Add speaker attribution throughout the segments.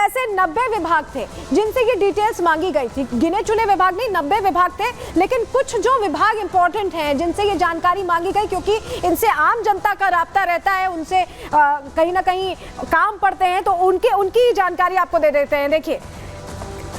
Speaker 1: ऐसे 90 विभाग थे जिनसे ये डिटेल्स मांगी गई थी। गिने चुने विभाग नहीं, 90 विभाग थे, लेकिन कुछ जो विभाग इंपॉर्टेंट हैं जिनसे ये जानकारी मांगी गई, क्योंकि इनसे आम जनता का राब्ता रहता है, उनसे कहीं ना कहीं काम पड़ते हैं, तो उनकी जानकारी आपको दे देते हैं। देखिए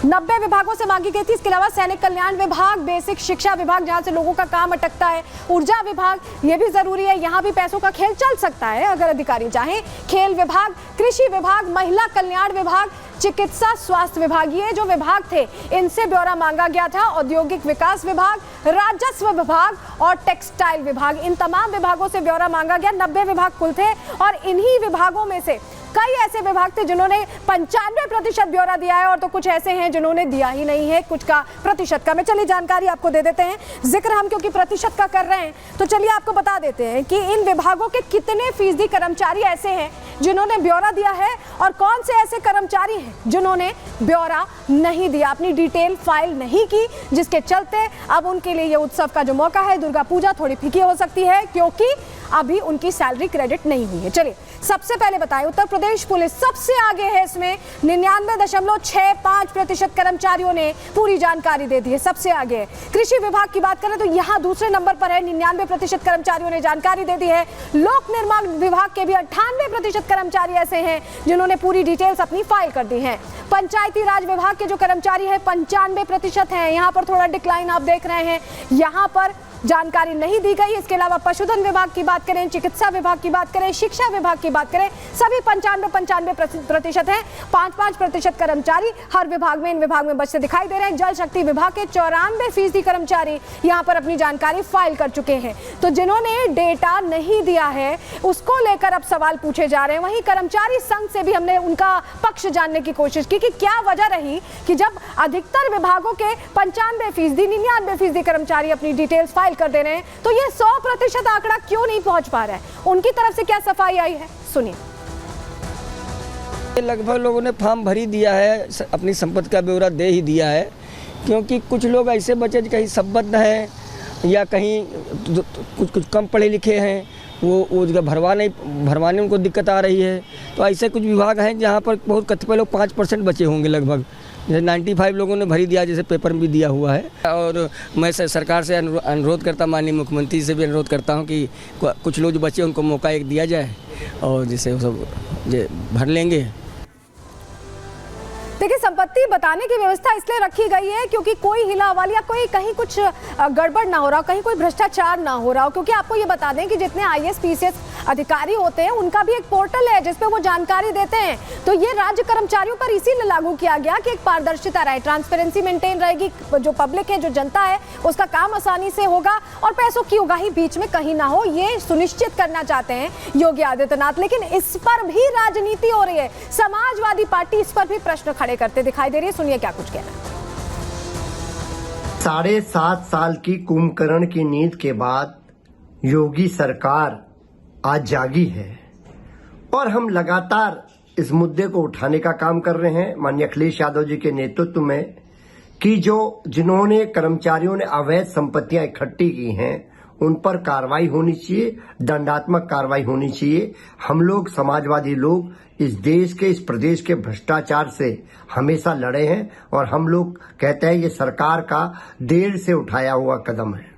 Speaker 1: 90 विभागों से मांगी गई थी। इसके अलावा सैनिक कल्याण विभाग, बेसिक शिक्षा विभाग जहां से लोगों का काम अटकता है, ऊर्जा विभाग, ये भी जरूरी है, यहाँ भी पैसों का खेल चल सकता है अगर अधिकारी चाहें, खेल विभाग, कृषि विभाग, महिला कल्याण विभाग, चिकित्सा स्वास्थ्य विभाग, ये जो विभाग थे इनसे ब्यौरा मांगा गया था। औद्योगिक विकास विभाग, राजस्व विभाग और टेक्सटाइल विभाग, इन तमाम विभागों से ब्यौरा मांगा गया। 90 विभाग कुल थे और इन्हीं विभागों में से कई ऐसे विभाग थे जिन्होंने 95% ब्यौरा दिया है और तो कुछ ऐसे हैं जिन्होंने दिया ही नहीं है, कुछ का प्रतिशत का। मैं चलिए जानकारी आपको दे देते हैं, जिक्र हम क्योंकि प्रतिशत का कर रहे हैं तो चलिए आपको बता देते हैं कि इन विभागों के कितने फीसदी कर्मचारी ऐसे हैं जिन्होंने ब्यौरा दिया है और कौन से ऐसे कर्मचारी हैं जिन्होंने ब्यौरा नहीं दिया, अपनी डिटेल फाइल नहीं की, जिसके चलते अब उनके लिए ये उत्सव का जो मौका है, दुर्गा पूजा, थोड़ी फीकी हो सकती है क्योंकि अभी उनकी सैलरी क्रेडिट नहीं हुई है। चलिए सबसे पहले बताएं, उत्तर प्रदेश पुलिस सबसे आगे है इसमें, 99.65% कर्मचारियों ने पूरी जानकारी दे दी है, सबसे आगे है। कृषि विभाग की बात करें तो यहाँ दूसरे नंबर पर है, 99% कर्मचारियों ने जानकारी दे दी है। लोक निर्माण विभाग के भी 98% कर्मचारी ऐसे हैं जिन्होंने पूरी डिटेल्स अपनी फाइल कर दी है। पंचायती राज विभाग के जो कर्मचारी है 95% है, यहाँ पर थोड़ा डिक्लाइन आप देख रहे हैं, यहाँ पर जानकारी नहीं दी गई। इसके अलावा पशुधन विभाग की बात करें, चिकित्सा विभाग की बात करें, शिक्षा विभाग की बात करें, सभी 95% है। 5% कर्मचारी हर विभाग में, इन विभाग में बचते दिखाई दे रहे हैं। जल शक्ति विभाग के 94% कर्मचारी यहाँ पर अपनी जानकारी फाइल कर चुके हैं। तो जिन्होंने डेटा नहीं दिया है उसको लेकर अब सवाल पूछे जा रहे हैं। वहीं कर्मचारी संघ से भी हमने उनका पक्ष जानने की कोशिश की कि क्या वजह रही कि जब अधिकतर विभागों के 95%, 99% कर्मचारी अपनी डिटेल्स फाइल कर दे रहे हैं तो ये 100% आंकड़ा क्यों नहीं पहुंच पा रहा है। उनकी तरफ से क्या सफाई आई है, सुनिए।
Speaker 2: लगभग लोगों ने फॉर्म भर ही दिया है, अपनी संपत्ति का ब्यौरा दे ही दिया है, क्योंकि कुछ लोग ऐसे बचे कहीं संबद्ध हैं या कहीं कुछ कम पढ़े लिखे हैं, वो जगह भरवाने उनको दिक्कत आ रही है। तो ऐसे कुछ विभाग हैं जहाँ पर बहुत कतिपय लोग 5% बचे होंगे लगभग, जैसे 95 लोगों ने भरी दिया, जैसे पेपर में भी दिया हुआ है। और मैं सरकार से अनुरोध करता, माननीय मुख्यमंत्री से भी अनुरोध करता हूं कि कुछ लोग जो बचे उनको मौका एक दिया जाए और जिससे वो सब भर लेंगे।
Speaker 1: देखिए संपत्ति बताने की व्यवस्था इसलिए रखी गई है क्योंकि कोई हिलावल या कोई कहीं कुछ गड़बड़ ना हो रहा हो, कहीं कोई भ्रष्टाचार ना हो रहा हो। क्योंकि आपको ये बता दें कि जितने IAS PCS अधिकारी होते हैं उनका भी एक पोर्टल है जिसपे वो जानकारी देते हैं। तो ये राज्य कर्मचारियों पर इसीलिए लागू किया गया कि एक पारदर्शिता रहे, ट्रांसपेरेंसी मेंटेन रहेगी, जो पब्लिक है, जो जनता है, उसका काम आसानी से होगा और पैसों की उगाही बीच में कहीं ना हो, ये सुनिश्चित करना चाहते हैं योगी आदित्यनाथ। लेकिन इस पर भी राजनीति हो रही है, समाजवादी पार्टी इस पर भी प्रश्न खड़े करते दिखाई दे रही है। सुनिए क्या कुछ कहना है।
Speaker 3: 7.5 साल की कुंभकर्ण की नींद के बाद योगी सरकार आज जागी है और हम लगातार इस मुद्दे को उठाने का काम कर रहे हैं माननीय अखिलेश यादव जी के नेतृत्व में कि जिन्होंने कर्मचारियों ने अवैध संपत्तियां इकट्ठी की हैं उन पर कार्रवाई होनी चाहिए, दंडात्मक कार्रवाई होनी चाहिए। हम लोग समाजवादी लोग इस देश के, इस प्रदेश के भ्रष्टाचार से हमेशा लड़े हैं और हम लोग कहते हैं ये सरकार का देर से उठाया हुआ कदम है।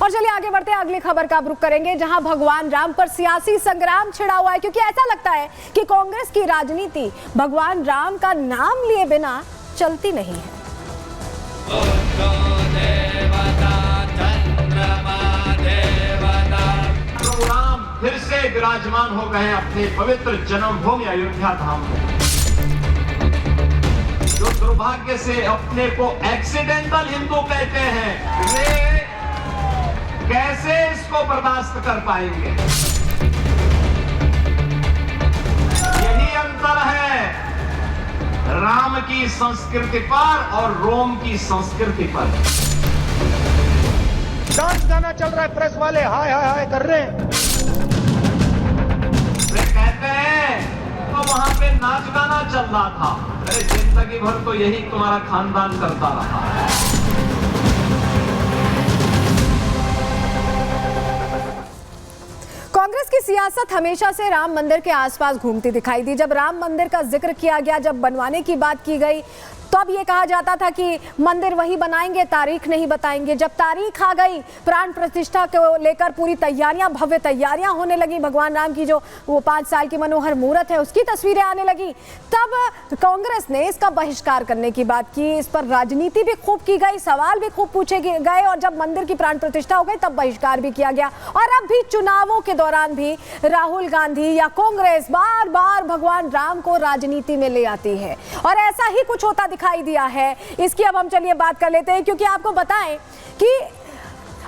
Speaker 1: और चलिए आगे बढ़ते हैं, अगली खबर का रुख करेंगे जहां भगवान राम पर सियासी संग्राम छिड़ा हुआ है, क्योंकि ऐसा लगता है कि कांग्रेस की राजनीति भगवान राम का नाम लिए बिना चलती नहीं है।
Speaker 4: राम फिर से विराजमान हो गए अपने पवित्र जन्मभूमि अयोध्या धाम में। जो दुर्भाग्य से अपने को एक्सीडेंटल हिंदू कहते हैं, वे कैसे इसको बर्दाश्त कर पाएंगे। यही अंतर है राम की संस्कृति पर और रोम की संस्कृति पर।
Speaker 5: डांस गाना चल रहा है, प्रेस वाले हाय हाय हाय कर रहे हैं।
Speaker 4: वे कहते हैं तो वहां पे नाच गाना चल रहा था, अरे जिंदगी भर तो यही तुम्हारा खानदान करता रहा।
Speaker 1: कांग्रेस की सियासत हमेशा से राम मंदिर के आसपास घूमती दिखाई दी। जब राम मंदिर का जिक्र किया गया, जब बनवाने की बात की गई, तब ये कहा जाता था कि मंदिर वही बनाएंगे, तारीख नहीं बताएंगे। जब तारीख आ गई, प्राण प्रतिष्ठा को लेकर पूरी तैयारियां, भव्य तैयारियां होने लगी, भगवान राम की जो वो 5 साल की मनोहर मूर्त है उसकी तस्वीरें आने लगी, तब कांग्रेस ने इसका बहिष्कार करने की बात की। इस पर राजनीति भी खूब की गई, सवाल भी खूब पूछे गए, और जब मंदिर की प्राण प्रतिष्ठा हो गई तब बहिष्कार भी किया गया। और अब भी चुनावों के दौरान भी राहुल गांधी या कांग्रेस बार बार भगवान राम को राजनीति में ले आती है, और ऐसा ही कुछ होता दिखाई दिया है। इसकी अब हम चलिए बात कर लेते हैं, क्योंकि आपको बताएं कि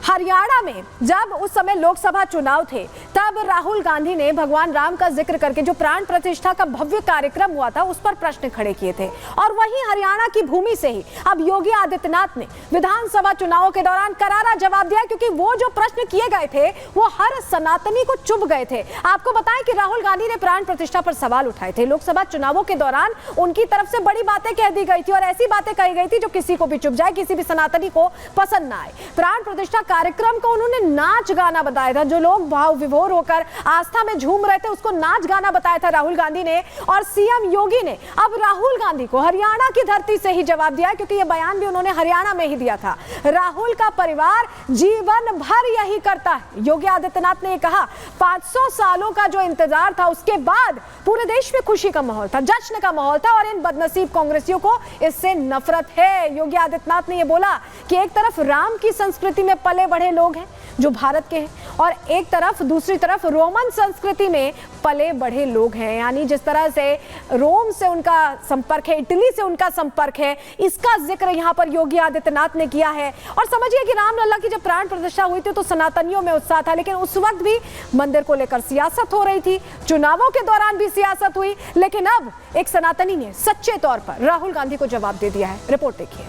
Speaker 1: हरियाणा में जब उस समय लोकसभा चुनाव थे, तब राहुल गांधी ने भगवान राम का जिक्र करके जो प्राण प्रतिष्ठा का भव्य कार्यक्रम हुआ था उस पर प्रश्न खड़े किए थे। और वहीं हरियाणा की भूमि से ही अब योगी आदित्यनाथ ने विधानसभा चुनावों के दौरान करारा जवाब दिया, क्योंकि वो जो प्रश्न किए गए थे वो हर सनातनी को चुभ गए थे। आपको बताएं कि राहुल गांधी ने प्राण प्रतिष्ठा पर सवाल उठाए थे। लोकसभा चुनावों के दौरान उनकी तरफ से बड़ी बातें कह दी गई थी, और ऐसी बातें कही गई थी जो किसी को भी चुभ जाए, किसी भी सनातनी को पसंद ना आए। प्राण प्रतिष्ठा कार्यक्रम को उन्होंने नाच गाना बताया था। जो लोग भाव विभोर होकर आस्था में झूम रहे थे उसको नाच गाना बताया था राहुल गांधी ने। और सीएम योगी ने अब राहुल गांधी को हरियाणा की धरती से ही जवाब दिया, क्योंकि यह बयान भी उन्होंने हरियाणा में ही दिया था। राहुल का परिवार जीवन भर यही करता है। योगी आदित्यनाथ ने कहा 500 सालों का जो इंतजार था उसके बाद पूरे देश में खुशी का माहौल था, जश्न का माहौल था, और इन बदनसीब कांग्रेसियों को इससे नफरत है। योगी आदित्यनाथ ने यह बोला कि एक तरफ राम की संस्कृति में पले बढ़े लोग हैं जो भारत के हैं, और एक तरफ दूसरी तरफ रोमन संस्कृति में पले बढ़े लोग हैं। यानी जिस तरह से रोम से उनका संपर्क है, इटली से उनका संपर्क है, इसका जिक्र यहाँ पर योगी आदित्यनाथ ने किया है। और समझिए कि रामलला की जब प्राण प्रतिष्ठा हुई थी तो सनातनियों में उत्साह था, लेकिन उस वक्त भी मंदिर को लेकर सियासत हो रही थी, चुनावों के दौरान भी सियासत हुई। लेकिन अब एक सनातनी ने सच्चे तौर पर राहुल गांधी को जवाब दे दिया है। रिपोर्ट देखिए।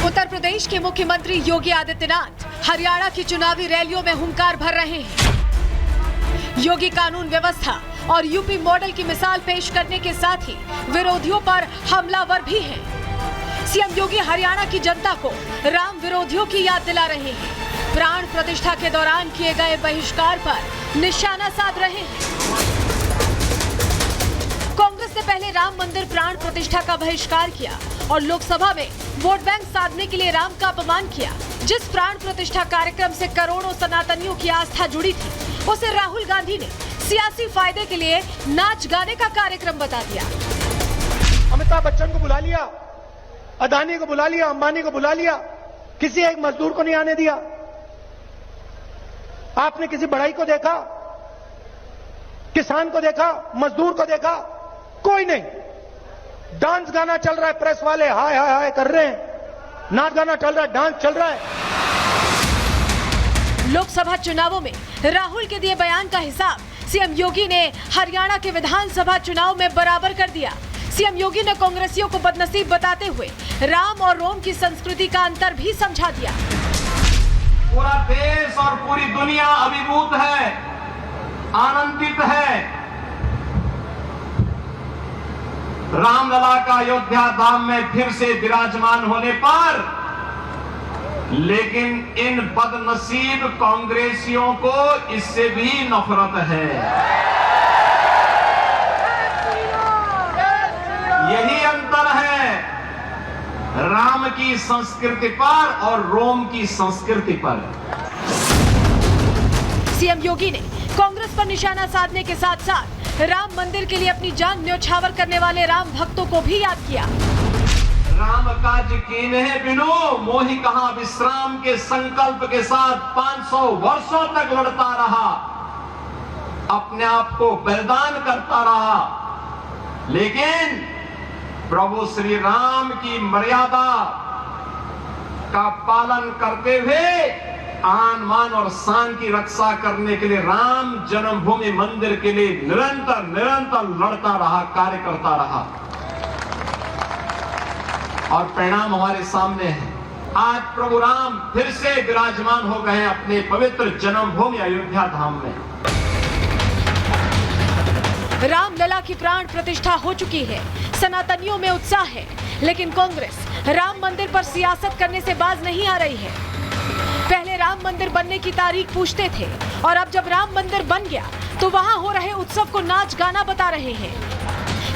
Speaker 1: उत्तर प्रदेश के मुख्यमंत्री योगी आदित्यनाथ हरियाणा की चुनावी रैलियों में हुंकार भर रहे हैं। योगी कानून व्यवस्था और यूपी मॉडल की मिसाल पेश करने के साथ ही विरोधियों पर हमलावर भी हैं। सीएम योगी हरियाणा की जनता को राम विरोधियों की याद दिला रहे हैं। प्राण प्रतिष्ठा के दौरान किए गए बहिष्कार पर निशाना साध रहे हैं। कांग्रेस ने पहले राम मंदिर प्राण प्रतिष्ठा का बहिष्कार किया और लोकसभा में वोट बैंक साधने के लिए राम का अपमान किया। जिस प्राण प्रतिष्ठा कार्यक्रम से करोड़ों सनातनियों की आस्था जुड़ी थी, उसे राहुल गांधी ने सियासी फायदे के लिए नाच गाने का कार्यक्रम बता दिया।
Speaker 5: अमिताभ बच्चन को बुला लिया, अदानी को बुला लिया, अंबानी को बुला लिया, किसी एक मजदूर को नहीं आने दिया। आपने किसी बढ़ई को देखा, किसान को देखा, मजदूर को देखा? कोई नहीं। डांस गाना चल रहा है, प्रेस वाले हाय हाय हाय कर रहे हैं, नाच गाना चल रहा है, डांस चल रहा है।
Speaker 1: लोकसभा चुनावों में राहुल के दिए बयान का हिसाब सीएम योगी ने हरियाणा के विधानसभा चुनाव में बराबर कर दिया। सीएम योगी ने कांग्रेसियों को बदनसीब बताते हुए राम और रोम की संस्कृति का अंतर भी समझा दिया।
Speaker 4: पूरा देश और पूरी दुनिया अभिभूत है, आनंदित है। रामलला का अयोध्या धाम में फिर से विराजमान होने पर, लेकिन इन बदनसीब कांग्रेसियों को इससे भी नफरत है। यही अंतर है राम की संस्कृति पर और रोम की संस्कृति पर।
Speaker 1: सीएम योगी ने कांग्रेस पर निशाना साधने के साथ साथ राम मंदिर के लिए अपनी जान न्यौछावर करने वाले राम भक्तों को भी याद किया।
Speaker 4: राम काज कीन्हे बिनु मोहि कहां विश्राम के संकल्प के साथ 500 वर्षों तक लड़ता रहा, अपने आप को बलिदान करता रहा, लेकिन प्रभु श्री राम की मर्यादा का पालन करते हुए आन मान और शान की रक्षा करने के लिए राम जन्मभूमि मंदिर के लिए निरंतर निरंतर लड़ता रहा, कार्य करता रहा, और परिणाम हमारे सामने है। आज प्रभु राम फिर से विराजमान हो गए अपने पवित्र जन्मभूमि अयोध्या धाम में।
Speaker 1: रामलला की प्राण प्रतिष्ठा हो चुकी है, सनातनियों में उत्साह है, लेकिन कांग्रेस राम मंदिर पर सियासत करने से बाज नहीं आ रही है। पहले राम मंदिर बनने की तारीख पूछते थे और अब जब राम मंदिर बन गया तो वहां हो रहे उत्सव को नाच गाना बता रहे हैं।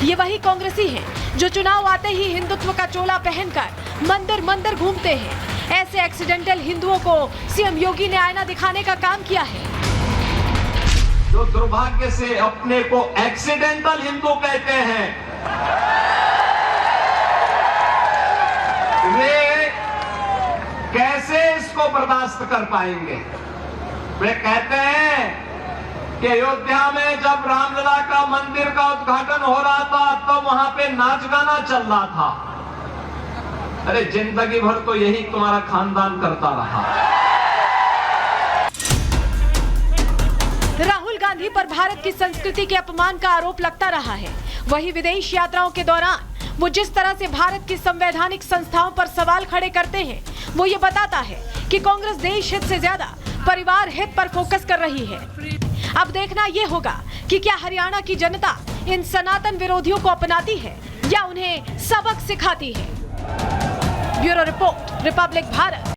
Speaker 1: ये वही कांग्रेसी हैं जो चुनाव आते ही हिंदुत्व का चोला पहनकर मंदिर मंदिर घूमते हैं। ऐसे एक्सीडेंटल हिंदुओं को सीएम योगी ने आईना दिखाने का काम किया है।
Speaker 4: जो दुर्भाग्य से अपने को एक्सीडेंटल हिंदू कहते हैं, वे कैसे इसको बर्दाश्त कर पाएंगे। वे कहते हैं कि अयोध्या में जब रामलला का मंदिर का उद्घाटन हो रहा था तो वहां पे नाच गाना चल रहा था। अरे जिंदगी भर तो यही तुम्हारा खानदान करता रहा।
Speaker 1: राहुल गांधी पर भारत की संस्कृति के अपमान का आरोप लगता रहा है। वही विदेश यात्राओं के दौरान वो जिस तरह से भारत की संवैधानिक संस्थाओं पर सवाल खड़े करते हैं, वो ये बताता है कि कांग्रेस देश हित से ज्यादा परिवार हित पर फोकस कर रही है। अब देखना ये होगा कि क्या हरियाणा की जनता इन सनातन विरोधियों को अपनाती है या उन्हें सबक सिखाती है। Bureau report, Republic Bharat.